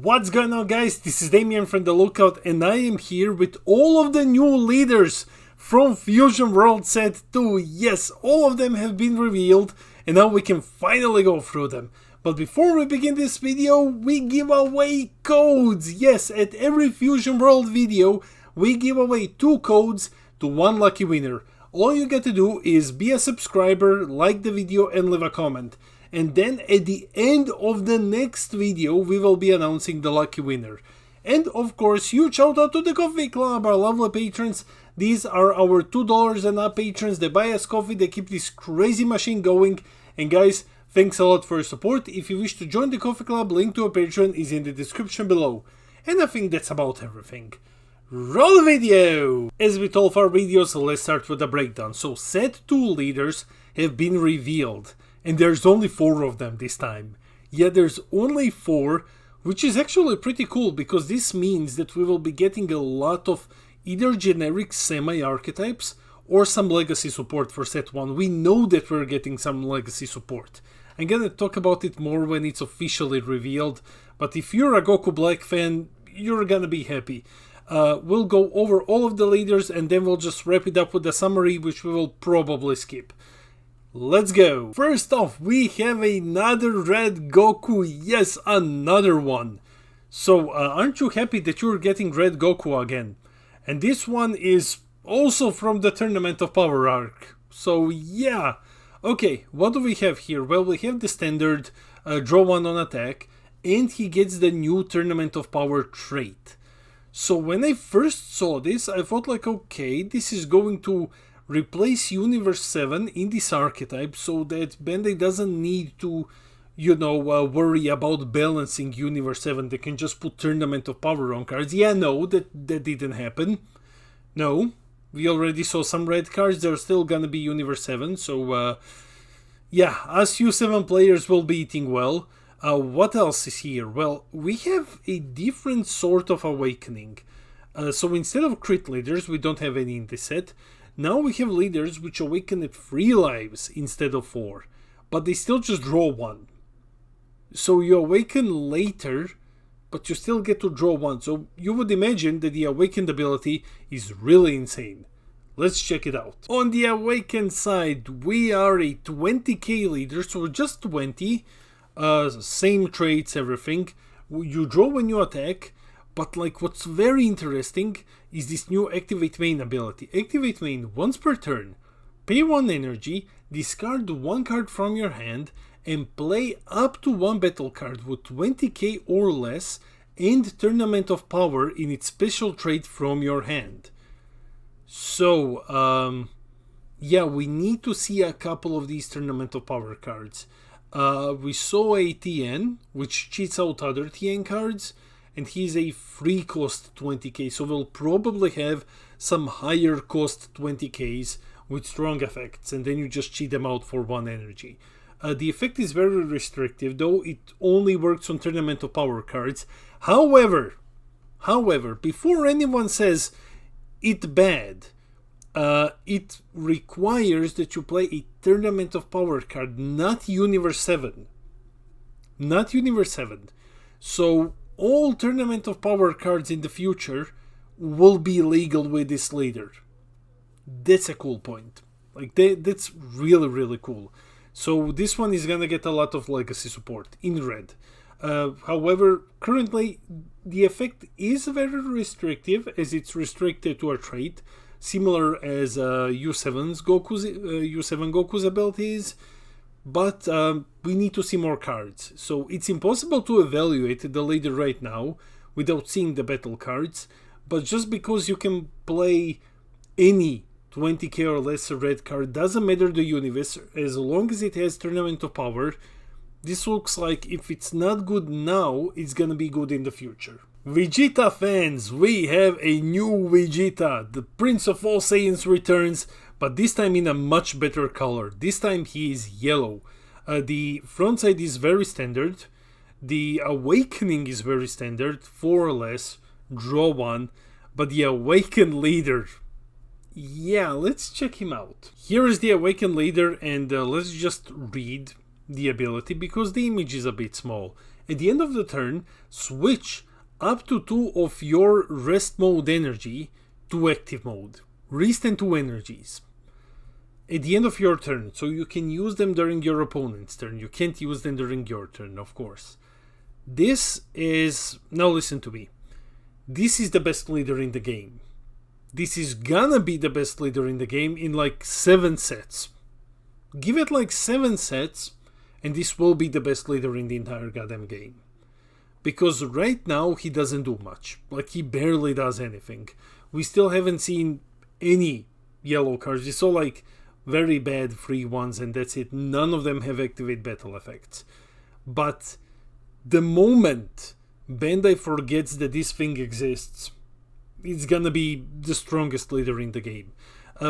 What's going on, guys? This is Demian from The Lookout, and I am here with all of the new leaders from Fusion World Set 2. Yes, all of them have been revealed, and now we can finally go through them. But before we begin this video, we give away codes. Yes, at every Fusion World video, we give away 2 codes to 1 lucky winner. All you got to do is be a subscriber, like the video, and leave a comment. And then at the end of the next video, we will be announcing the lucky winner. And of course, huge shout out to the Coffee Club, our lovely patrons. These are our $2 and up patrons. They buy us coffee, they keep this crazy machine going. And guys, thanks a lot for your support. If you wish to join the Coffee Club, link to our Patreon is in the description below. And I think that's about everything. Roll the video! As with all of our videos, let's start with the breakdown. So set 2 leaders have been revealed. And there's only 4 of them this time. Yeah, there's only 4, which is actually pretty cool, because this means that we will be getting a lot of either generic semi-archetypes or some legacy support for set 1. We know that we're getting some legacy support. I'm gonna talk about it more when it's officially revealed, but if you're a Goku Black fan, you're gonna be happy. We'll go over all of the leaders and then we'll just wrap it up with a summary, which we will probably skip. Let's go! First off, we have another red Goku. Yes, another one. So, aren't you happy that you're getting red Goku again? And this one is also from the Tournament of Power arc. So, yeah. Okay, what do we have here? Well, we have the standard draw 1 on attack, and he gets the new Tournament of Power trait. So, when I first saw this, I thought like, okay, this is going to replace Universe 7 in this archetype so that Bandai doesn't need to, worry about balancing Universe 7. They can just put Tournament of Power on cards. Yeah, no, that didn't happen. No, we already saw some red cards. They're still gonna be Universe 7. So, yeah, us U7 players will be eating well. What else is here? Well, we have a different sort of awakening. So instead of crit leaders, we don't have any in this set. Now we have leaders which awaken at 3 lives instead of 4, but they still just draw 1. So you awaken later, but you still get to draw 1. So you would imagine that the awakened ability is really insane. Let's check it out. On the awakened side, we are a 20k leader, so just 20. Same traits, everything. You draw when you attack. But like what's very interesting is this new Activate Main ability. Activate Main once per turn. Pay 1 energy, discard 1 card from your hand, and play up to 1 battle card with 20k or less and Tournament of Power in its special trait from your hand. So, yeah, we need to see a couple of these Tournament of Power cards. We saw a TN, which cheats out other TN cards. And he's a free cost 20k, so we'll probably have some higher cost 20ks with strong effects, and then you just cheat them out for 1 energy. The effect is very restrictive, though it only works on Tournament of Power cards. However, before anyone says it's bad, it requires that you play a Tournament of Power card, not Universe 7. Not Universe 7. So all Tournament of Power cards in the future will be legal with this leader. That's a cool point. Like, that's really, really cool. So this one is gonna get a lot of legacy support in red. However, currently the effect is very restrictive, as it's restricted to a trait, similar as U7 Goku's abilities. But we need to see more cards, so it's impossible to evaluate the leader right now without seeing the battle cards. But just because you can play any 20k or less red card doesn't matter the universe, as long as it has Tournament of Power. This looks like if it's not good now, it's gonna be good in the future. Vegeta fans, we have a new Vegeta. The Prince of all Saiyans returns, but this time in a much better color. This time he is yellow. The front side is very standard. The awakening is very standard, 4 or less, draw 1. But the awakened leader, yeah, let's check him out. Here is the awakened leader, and let's just read the ability, because the image is a bit small. At the end of the turn, switch up to 2 of your rest mode energy to active mode. Rest and 2 energies. At the end of your turn, so you can use them during your opponent's turn. You can't use them during your turn, of course. This is... Now listen to me. This is the best leader in the game. This is gonna be the best leader in the game in like 7 sets. Give it like 7 sets, and this will be the best leader in the entire goddamn game. Because right now he doesn't do much. Like, he barely does anything. We still haven't seen any yellow cards. We saw like very bad free ones, and that's it. None of them have activate battle effects. But the moment Bandai forgets that this thing exists, it's gonna be the strongest leader in the game.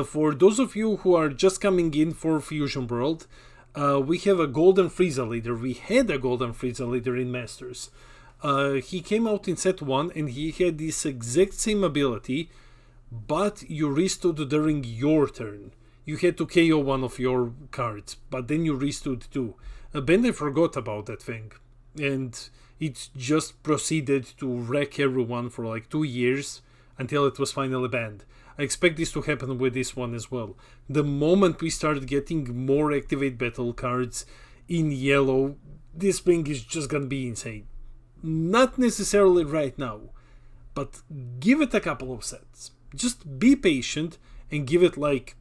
For those of you who are just coming in for Fusion World, we have a Golden Frieza leader. We had a Golden Frieza leader in Masters. He came out in set 1 and he had this exact same ability, but you restood during your turn. You had to KO one of your cards, but then you restood too. Bandai forgot about that thing, and it just proceeded to wreck everyone for like 2 years until it was finally banned. I expect this to happen with this one as well. The moment we start getting more activate battle cards in yellow, this thing is just gonna be insane. Not necessarily right now, but give it a couple of sets. Just be patient and give it like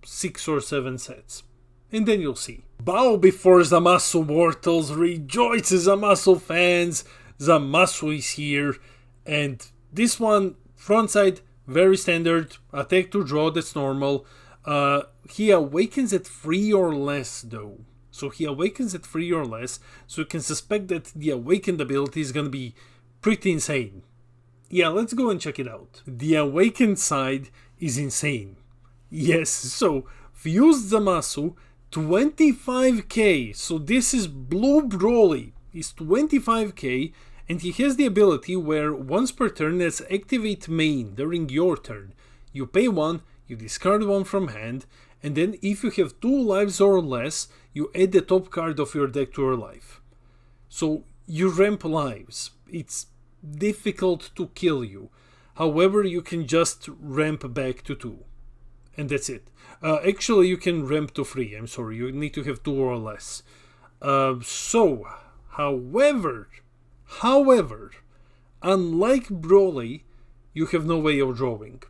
6 or 7 sets, and then you'll see. Bow before Zamasu mortals, rejoice Zamasu fans, Zamasu is here, and this one, frontside, very standard, attack to draw, that's normal. He awakens at 3 or less though. So he awakens at 3 or less, so you can suspect that the awakened ability is gonna be pretty insane. Yeah, let's go and check it out. The awakened side is insane. Yes, so Fused Zamasu, 25k, so this is Blue Broly, is 25k, and he has the ability where once per turn as activate main during your turn. You pay 1, you discard 1 from hand, and then if you have 2 lives or less, you add the top card of your deck to your life. So you ramp lives. It's difficult to kill you. However, you can just ramp back to 2. And that's it. Actually, you can ramp to 3. I'm sorry, you need to have 2 or less. However, unlike Broly, you have no way of drawing.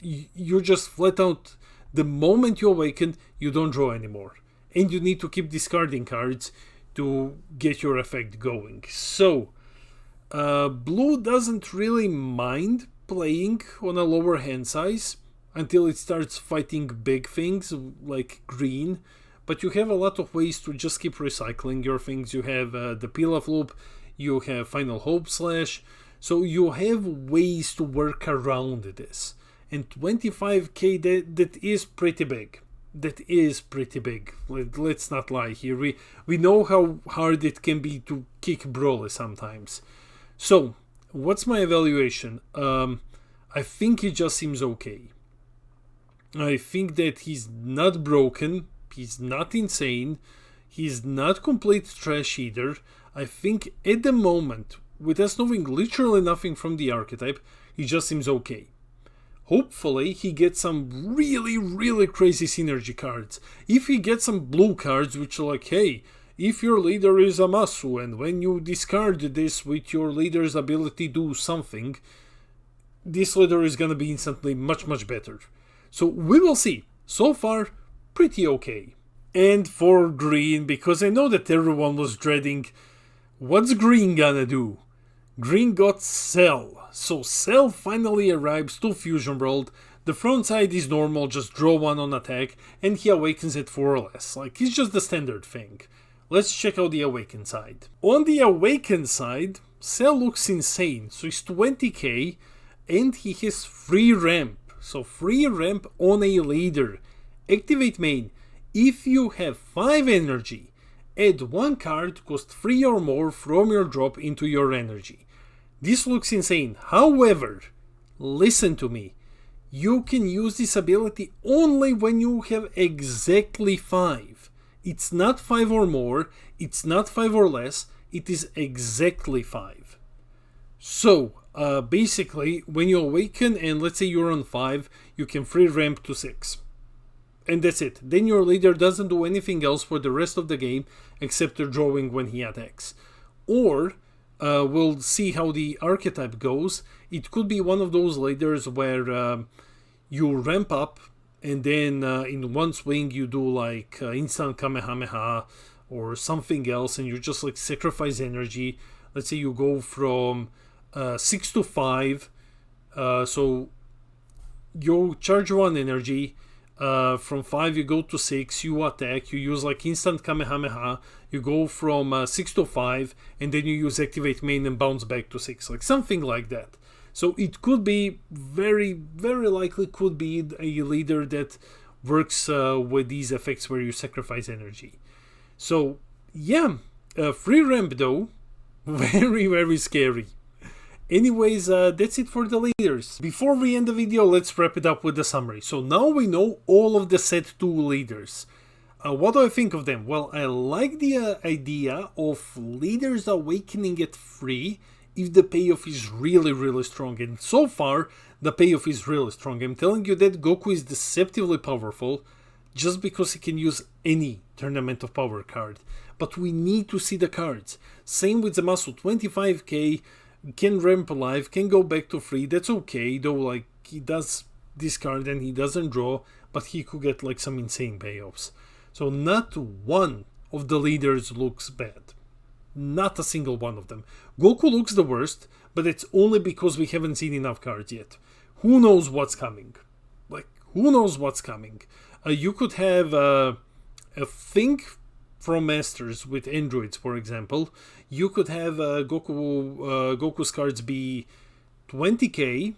You just flat out, the moment you awaken, you don't draw anymore. And you need to keep discarding cards to get your effect going. So, Blue doesn't really mind playing on a lower hand size until it starts fighting big things like Green, but you have a lot of ways to just keep recycling your things. You have the Pilaf Loop, you have Final Hope Slash, so you have ways to work around this. And 25k, that is pretty big. That is pretty big. Let's not lie here. We know how hard it can be to kick Broly sometimes. So, what's my evaluation? I think he just seems okay. I think that he's not broken, he's not insane, he's not complete trash either. I think at the moment, with us knowing literally nothing from the archetype, he just seems okay. Hopefully he gets some really crazy synergy cards. If he gets some blue cards which are like, hey, if your leader is Zamasu and when you discard this with your leader's ability do something, this leader is gonna be instantly much better. So we will see. So far, pretty okay. And for Green, because I know that everyone was dreading, what's Green gonna do? Green got Cell. So Cell finally arrives to Fusion World. The front side is normal, just draw 1 on attack, and he awakens at 4 or less. Like, it's just the standard thing. Let's check out the Awakened side. On the Awakened side, Cell looks insane. So he's 20k, and he has free ramp. So free ramp on a leader. Activate main. If you have 5 energy, add 1 card, cost 3 or more from your drop into your energy. This looks insane. However, listen to me. You can use this ability only when you have exactly 5. It's not 5 or more, it's not 5 or less, it is exactly 5. So basically, when you awaken and let's say you're on 5, you can free ramp to 6. And that's it. Then your leader doesn't do anything else for the rest of the game except drawing when he attacks. Or we'll see how the archetype goes. It could be one of those leaders where you ramp up and then in one swing you do like instant Kamehameha or something else, and you just like sacrifice energy. Let's say you go from 6 to 5, so you charge 1 energy. From 5 you go to 6, you attack, you use like instant Kamehameha, you go from 6 to 5, and then you use activate main and bounce back to 6, like something like that. So it could be very likely could be a leader that works with these effects where you sacrifice energy. So yeah, free ramp though, very scary. Anyways, that's it for the leaders. Before we end the video, let's wrap it up with the summary. So now we know all of the set 2 leaders. What do I think of them? Well, I like the idea of leaders awakening at 3 if the payoff is really strong. And so far, the payoff is really strong. I'm telling you that Goku is deceptively powerful just because he can use any Tournament of Power card. But we need to see the cards. Same with Zamasu, 25k. Can ramp alive, can go back to 3, that's okay, though like he does discard and he doesn't draw, but he could get like some insane payoffs. So not one of the leaders looks bad. Not a single one of them. Goku looks the worst, but it's only because we haven't seen enough cards yet. Who knows what's coming? Like, who knows what's coming? You could have a thing from Masters with androids, for example. You could have Goku's cards be 20k.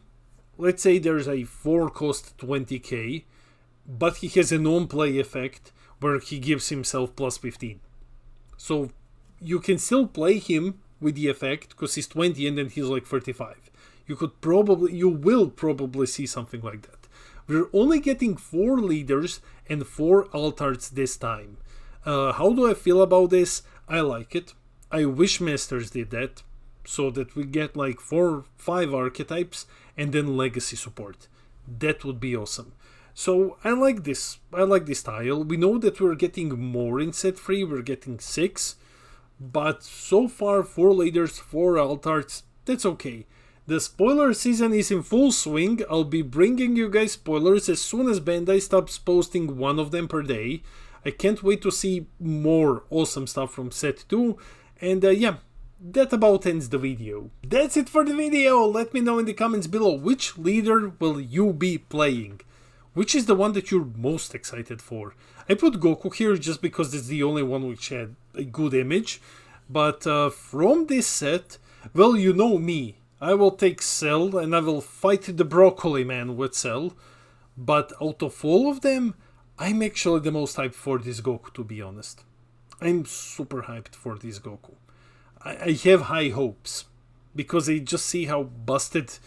Let's say there's a 4 cost 20k, but he has a non-play effect where he gives himself plus 15. So you can still play him with the effect because he's 20 and then he's like 35. You will probably see something like that. We're only getting 4 leaders and 4 altards this time. How do I feel about this? I like it. I wish Masters did that, so that we get like 4 or 5 archetypes and then legacy support. That would be awesome. So I like this. I like this style. We know that we're getting more in set 3. We're getting 6. But so far 4 leaders, 4 altards. That's okay. The spoiler season is in full swing. I'll be bringing you guys spoilers as soon as Bandai stops posting one of them per day. I can't wait to see more awesome stuff from set 2. And yeah, that about ends the video. That's it for the video. Let me know in the comments below which leader will you be playing. Which is the one that you're most excited for. I put Goku here just because it's the only one which had a good image. But from this set, well, you know me. I will take Cell and I will fight the Broccoli Man with Cell. But out of all of them, I'm actually the most hyped for this Goku, to be honest. I'm super hyped for this Goku. I have high hopes, because I just see how busted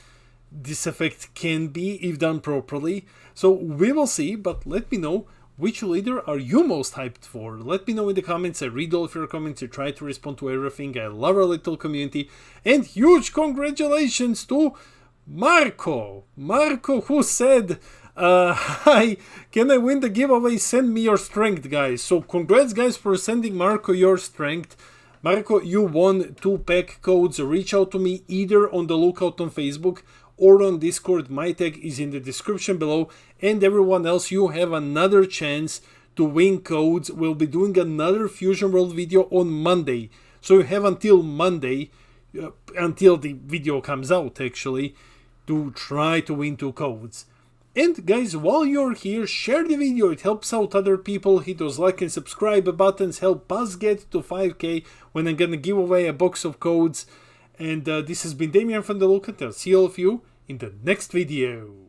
this effect can be if done properly. So we will see, but let me know which leader are you most hyped for. Let me know in the comments. I read all of your comments. I try to respond to everything. I love our little community. And huge congratulations to Marco, who said, hi, can I win the giveaway? Send me your strength, guys. So congrats, guys, for sending Marco your strength. Marco, you won 2 pack codes. Reach out to me either on the Lookout on Facebook or on Discord. My tag is in the description below. And everyone else, you have another chance to win codes. We'll be doing another Fusion World video on Monday. So you have until Monday, until the video comes out actually, to try to win 2 codes. And guys, while you're here, share the video, it helps out other people. Hit those like and subscribe buttons, help us get to 5k when I'm gonna give away a box of codes. And this has been Demian from the Lookout. I'll see all of you in the next video.